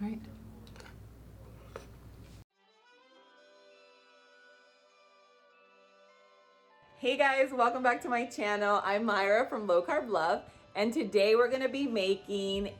All right. Hey guys, welcome back to my channel. I'm Myra from Low Carb Love, and today we're gonna be making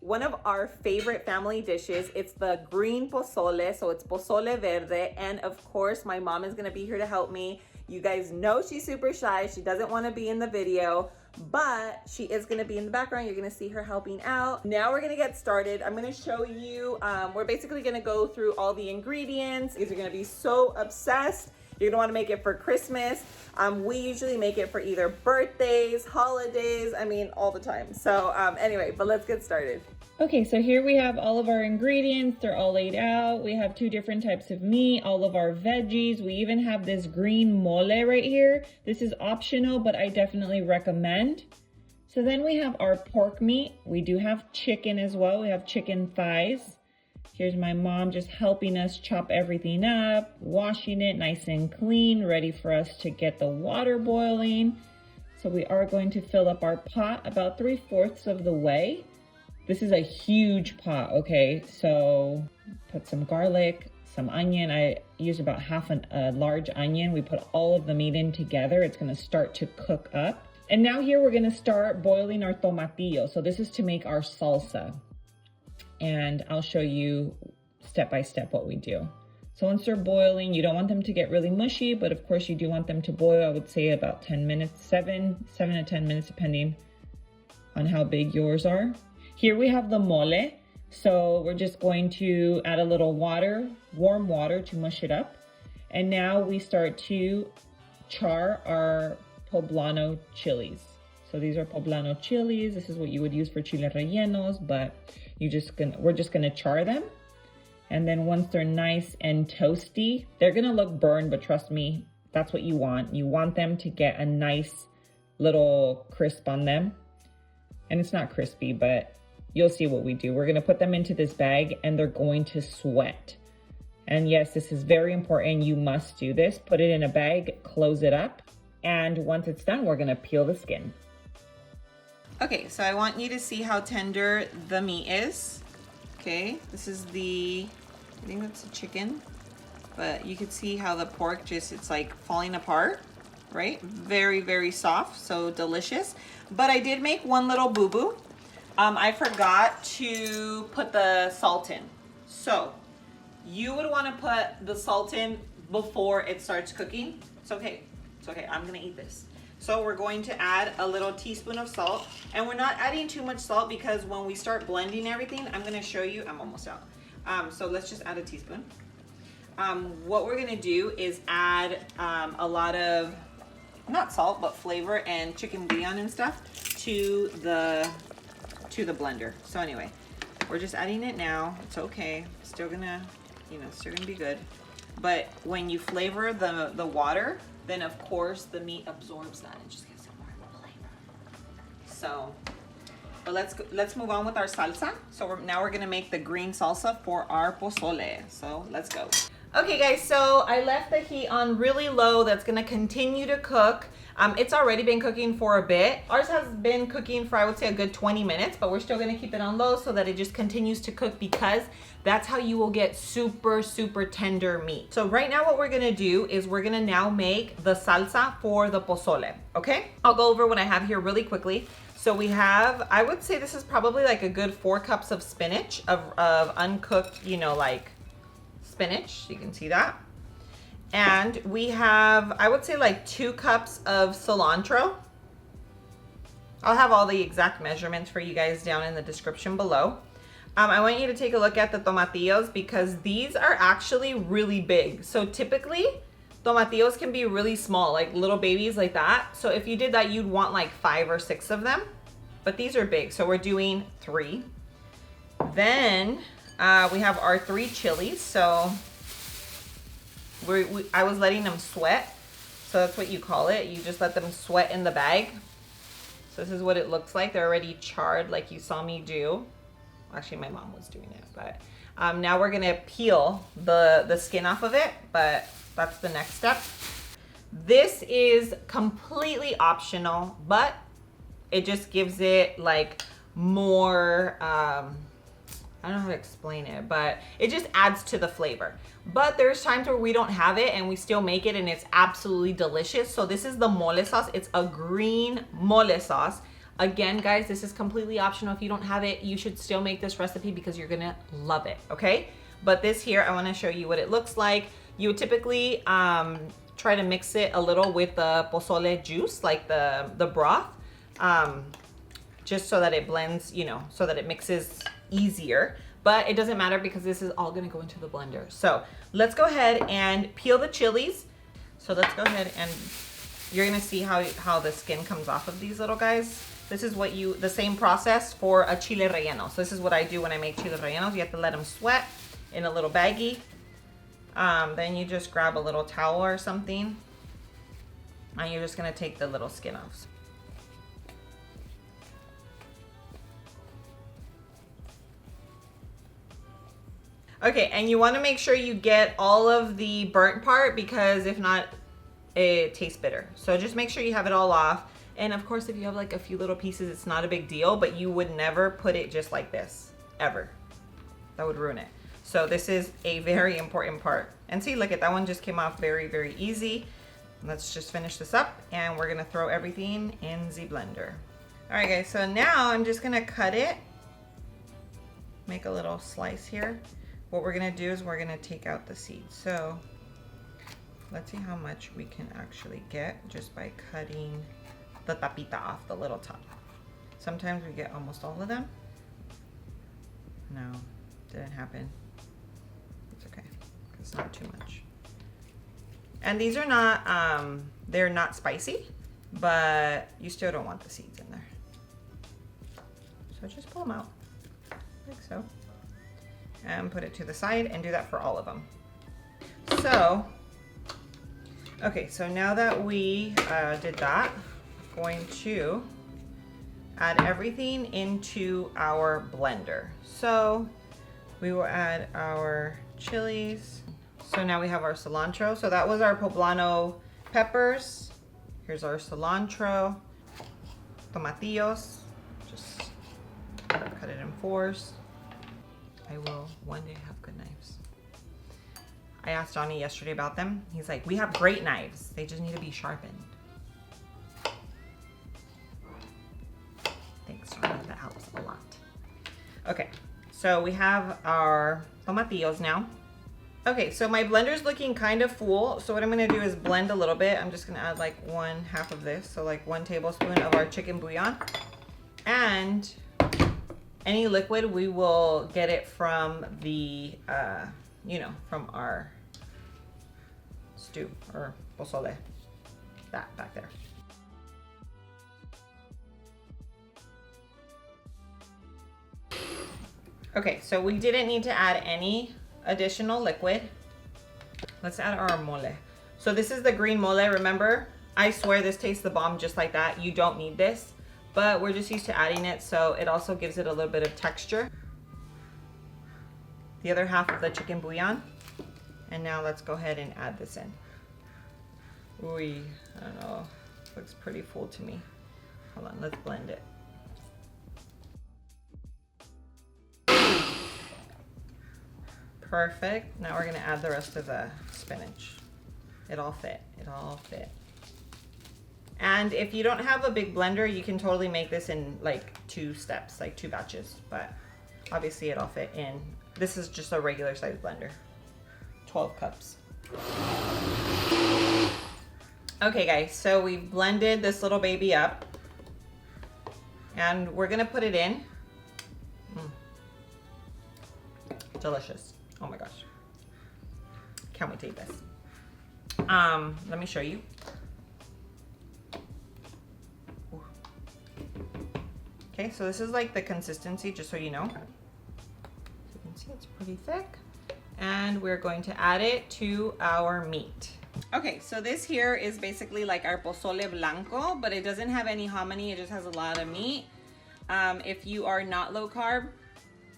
one of our favorite family dishes. It's the green pozole, so it's pozole verde, and of course my mom is gonna be here to help me. You guys know she's super shy. She doesn't want to be in the video, but she is going to be in the background. You're going to see her helping out. Now we're going to get started. I'm going to show you, we're basically going to go through all the ingredients. You're going to be so obsessed. You're going to want to make it for Christmas. We usually make it for either birthdays, holidays, I mean, all the time. So anyway, but let's get started. Okay, so here we have all of our ingredients. They're all laid out. We have 2 different types of meat, all of our veggies. We even have this green mole right here. This is optional, but I definitely recommend. So then we have our pork meat. We do have chicken as well. We have chicken thighs. Here's my mom just helping us chop everything up, washing it nice and clean, ready for us to get the water boiling. So we are going to fill up our pot about 3/4 of the way. This is a huge pot, okay? So put some garlic, some onion. I used about half a large onion. We put all of the meat in together. It's gonna start to cook up. And now here we're gonna start boiling our tomatillos. So this is to make our salsa. And I'll show you step by step what we do. So once they're boiling, you don't want them to get really mushy, but of course you do want them to boil. I would say about 10 minutes, 7 to 10 minutes, depending on how big yours are. Here we have the mole. So we're just going to add a little water, warm water to mush it up. And now we start to char our poblano chilies. So these are poblano chilies. This is what you would use for chile rellenos, but we're just gonna char them. And then once they're nice and toasty, they're gonna look burned, but trust me, that's what you want. You want them to get a nice little crisp on them. And it's not crispy, but you'll see what we do. We're gonna put them into this bag and they're going to sweat. And yes, this is very important. You must do this. Put it in a bag, close it up. And once it's done, we're gonna peel the skin. Okay, so I want you to see how tender the meat is. Okay, this is I think that's the chicken, but you can see how the pork it's like falling apart, right? Very, very soft, so delicious. But I did make one little boo-boo. I forgot to put the salt in. So you would want to put the salt in before it starts cooking. It's okay. It's okay. I'm going to eat this. So we're going to add a little teaspoon of salt, and we're not adding too much salt because when we start blending everything, I'm going to show you, I'm almost out. So let's just add a teaspoon. What we're going to do is add a lot of, not salt, but flavor and chicken bouillon and stuff to the blender. So anyway, we're just adding it now. It's okay. Still gonna, still gonna be good. But when you flavor the water, then of course the meat absorbs that and just gets some more flavor. So, but let's move on with our salsa. So now we're gonna make the green salsa for our pozole. So let's go. Okay guys, so I left the heat on really low. That's gonna continue to cook. It's already been cooking for a bit. Ours has been cooking for, I would say, a good 20 minutes, but we're still gonna keep it on low so that it just continues to cook, because that's how you will get super, super tender meat. So right now what we're gonna do is we're gonna now make the salsa for the pozole, okay? I'll go over what I have here really quickly. So we have, I would say this is probably like a good 4 cups of spinach, of uncooked, like spinach, you can see that. And we have, I would say, like 2 cups of cilantro. I'll have all the exact measurements for you guys down in the description below. I want you to take a look at the tomatillos because these are actually really big. So typically, tomatillos can be really small, like little babies like that. So if you did that, you'd want like 5 or 6 of them. But these are big, so we're doing 3. Then we have our 3 chilies. So I was letting them sweat. So that's what you call it. You just let them sweat in the bag. So this is what it looks like. They're already charred like you saw me do. Actually, my mom was doing it, but now we're gonna peel the skin off of it, but that's the next step. This is completely optional, but it just gives it like more, I don't know how to explain it, but it just adds to the flavor. But there's times where we don't have it and we still make it and it's absolutely delicious. So this is the mole sauce. It's a green mole sauce. Again, guys, this is completely optional. If you don't have it, you should still make this recipe because you're gonna love it, okay? But this here, I wanna show you what it looks like. You would typically try to mix it a little with the pozole juice, like the broth, just so that it blends, you know, so that it mixes easier. But it doesn't matter because this is all gonna go into the blender. So let's go ahead and peel the chilies. So let's go ahead and you're gonna see how the skin comes off of these little guys. This is what the same process for a chile relleno. So this is what I do when I make chile rellenos. You have to let them sweat in a little baggie. Then you just grab a little towel or something and you're just gonna take the little skin off. Okay, and you wanna make sure you get all of the burnt part because if not, it tastes bitter. So just make sure you have it all off. And of course, if you have like a few little pieces, it's not a big deal, but you would never put it just like this, ever. That would ruin it. So this is a very important part. And see, look at that one just came off very, very easy. Let's just finish this up and we're gonna throw everything in the blender. All right, guys, so now I'm just gonna cut it, make a little slice here. What we're gonna do is we're gonna take out the seeds. So let's see how much we can actually get just by cutting the tapita off, the little top. Sometimes we get almost all of them. No, didn't happen. It's okay, it's not too much. And these are not, they're not spicy, but you still don't want the seeds in there. So just pull them out, like so. And put it to the side and do that for all of them. So, okay, so now that we did that, I'm going to add everything into our blender. So we will add our chilies. So now we have our cilantro. So that was our poblano peppers. Here's our cilantro, tomatillos. Just cut it in fours. I will one day have good knives. I asked Johnny yesterday about them. He's like, we have great knives. They just need to be sharpened. Thanks, Johnny, that helps a lot. Okay, so we have our tomatillos now. Okay, so my blender's looking kind of full. So what I'm gonna do is blend a little bit. I'm just gonna add like 1/2 of this. So like 1 tablespoon of our chicken bouillon. And any liquid, we will get it from the, you know, from our stew or pozole, that back there. Okay, so we didn't need to add any additional liquid. Let's add our mole. So this is the green mole, remember? I swear this tastes the bomb just like that. You don't need this, but we're just used to adding it, so it also gives it a little bit of texture. The other half of the chicken bouillon. And now let's go ahead and add this in. Ooh, I don't know, looks pretty full to me. Hold on, let's blend it. Perfect. Now we're gonna add the rest of the spinach. It all fit, it all fit. And if you don't have a big blender, you can totally make this in like 2 steps, like 2 batches, but obviously it all fit in. This is just a regular size blender, 12 cups. Okay guys, so we've blended this little baby up and we're gonna put it in. Delicious. Oh my gosh. Can't wait to eat this. Let me show you. Ooh. Okay, so this is like the consistency, just so you know. So you can see it's pretty thick. And we're going to add it to our meat. Okay, so this here is basically like our pozole blanco, but it doesn't have any hominy, it just has a lot of meat. If you are not low carb,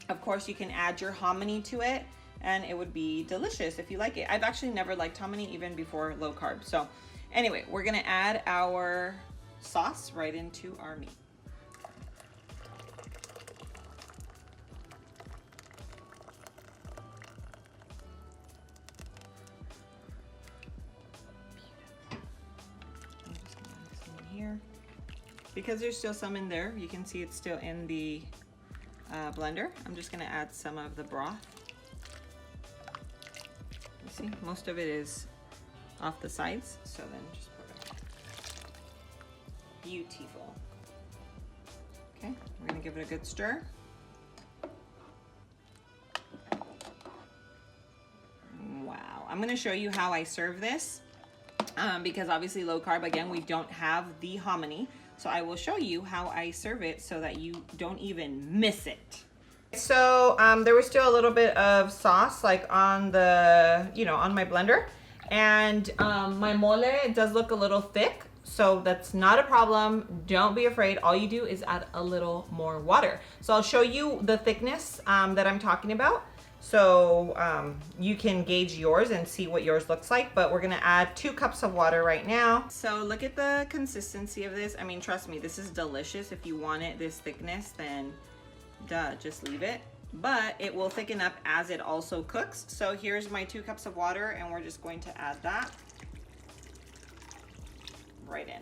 of course you can add your hominy to it and it would be delicious if you like it. I've actually never liked hominy even before low carb. So anyway, we're gonna add our sauce right into our meat. because there's still some in there, you can see it's still in the blender. I'm just gonna add some of the broth. You see, most of it is off the sides, so then just put it. Beautiful. Okay, we're gonna give it a good stir. Wow, I'm gonna show you how I serve this because obviously low carb, again, we don't have the hominy. So I will show you how I serve it so that you don't even miss it. So there was still a little bit of sauce like on the, on my blender. And my mole, it does look a little thick. So that's not a problem. Don't be afraid. All you do is add a little more water. So I'll show you the thickness that I'm talking about. So you can gauge yours and see what yours looks like, but we're gonna add 2 cups of water right now. So look at the consistency of this. I mean, trust me, this is delicious. If you want it this thickness, then duh, just leave it. But it will thicken up as it also cooks. So here's my 2 cups of water, and we're just going to add that right in.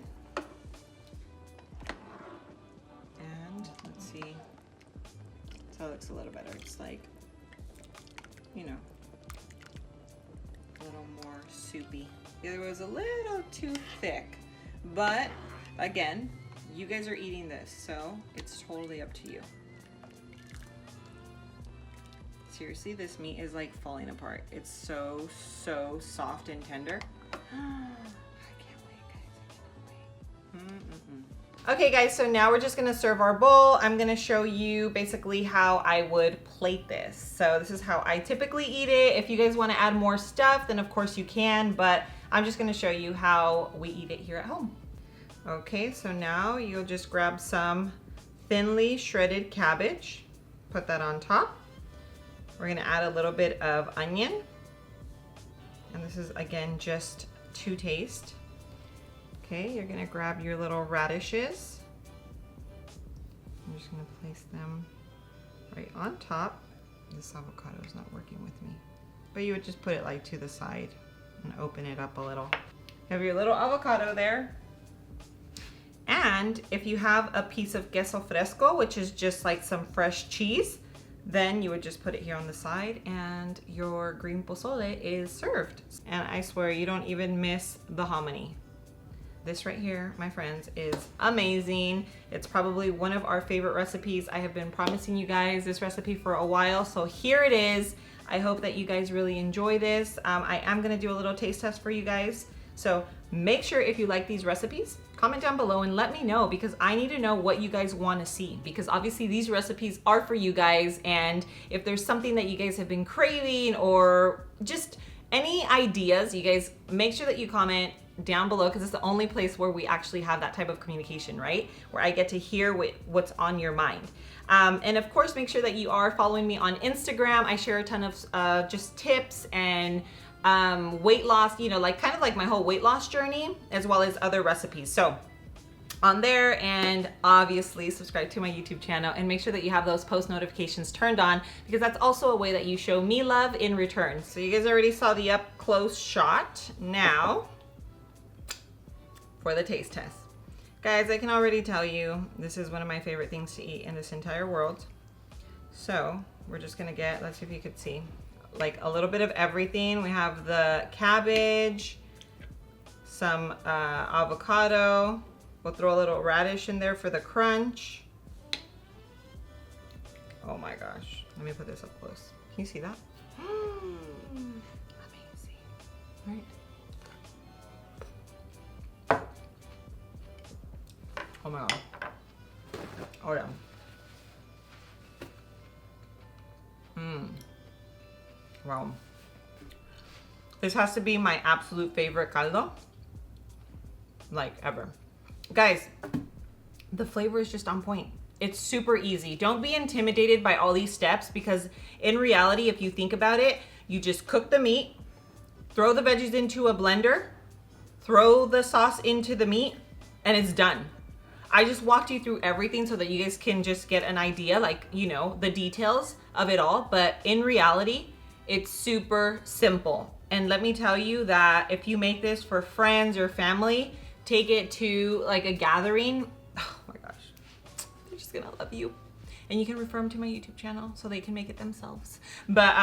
And let's see, so it looks a little better. It's like, a little more soupy. The other was a little too thick, but again, you guys are eating this, so it's totally up to you. Seriously, this meat is like falling apart. It's so soft and tender. I can't wait, guys. I can't wait. Okay guys, so now we're just gonna serve our bowl. I'm gonna show you basically how I would plate this. So this is how I typically eat it. If you guys wanna add more stuff, then of course you can, but I'm just gonna show you how we eat it here at home. Okay, so now you'll just grab some thinly shredded cabbage, put that on top. We're gonna add a little bit of onion. And this is, again, just to taste. Okay, you're gonna grab your little radishes. I'm just gonna place them right on top. This avocado is not working with me. But you would just put it like to the side and open it up a little. You have your little avocado there. And if you have a piece of Queso Fresco, which is just like some fresh cheese, then you would just put it here on the side and your green pozole is served. And I swear you don't even miss the hominy. This right here, my friends, is amazing. It's probably one of our favorite recipes. I have been promising you guys this recipe for a while, so here it is. I hope that you guys really enjoy this. I am gonna do a little taste test for you guys. So make sure if you like these recipes, comment down below and let me know, because I need to know what you guys wanna see, because obviously these recipes are for you guys, and if there's something that you guys have been craving or just any ideas, you guys make sure that you comment down below, because it's the only place where we actually have that type of communication, right? Where I get to hear what's on your mind. And of course, make sure that you are following me on Instagram. I share a ton of just tips and weight loss, like kind of like my whole weight loss journey, as well as other recipes. So on there, and obviously subscribe to my YouTube channel and make sure that you have those post notifications turned on, because that's also a way that you show me love in return. So you guys already saw the up close shot. Now for the taste test. Guys, I can already tell you this is one of my favorite things to eat in this entire world. So we're just gonna get, let's see if you could see, like a little bit of everything. We have the cabbage, some avocado. We'll throw a little radish in there for the crunch. Oh my gosh, let me put this up close. Can you see that? Amazing, right? Oh my god. Oh yeah. Wow. This has to be my absolute favorite caldo, like ever. Guys, the flavor is just on point. It's super easy. Don't be intimidated by all these steps, because in reality, if you think about it, you just cook the meat, throw the veggies into a blender, throw the sauce into the meat, and it's done. I just walked you through everything so that you guys can just get an idea, like, the details of it all. But in reality, it's super simple. And let me tell you that if you make this for friends or family, take it to like a gathering, oh my just gonna love you. And you can refer them to my YouTube channel so they can make it themselves. But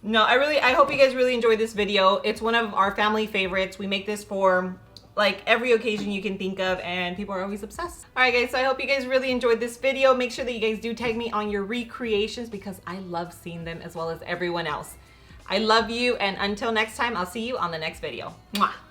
no, I hope you guys really enjoyed this video. It's one of our family favorites. We make this for like every occasion you can think of, and people are always obsessed. All right guys, so I hope you guys really enjoyed this video. Make sure that you guys do tag me on your recreations because I love seeing them as well as everyone else. I love you, and until next time, I'll see you on the next video. Mwah.